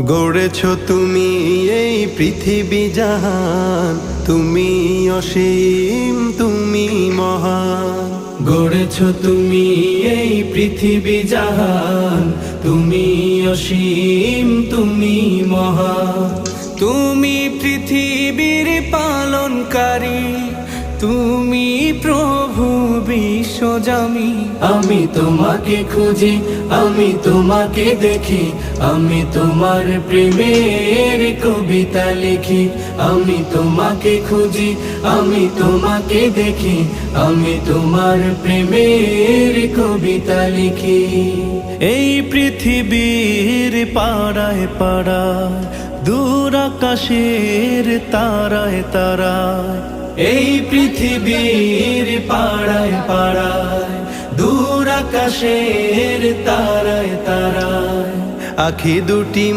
গড়েছ তুমি এই পৃথিবী জাহান, তুমি অসীম তুমি মহান। গড়েছ তুমি এই পৃথিবী জাহান, তুমি অসীম তুমি মহান। তুমি পৃথিবীর পালনকারী, তুমি প্রভু বিশ্বজামি। আমি তোমাকে খুঁজি, আমি তোমাকে দেখি, আমি তোমার প্রেমের কবিতা লিখি। আমি তোমাকে খুঁজি, আমি তোমাকে দেখি, আমি তোমার প্রেমের কবিতা লিখি। এই পৃথিবীর পাড়ায় পাড়ায়, দূর আকাশের তারায় তারায়, এই পৃথিবীর পাড়ায় পাড়ায়, দূর আকাশের তারায় তারায়, আখি দুটি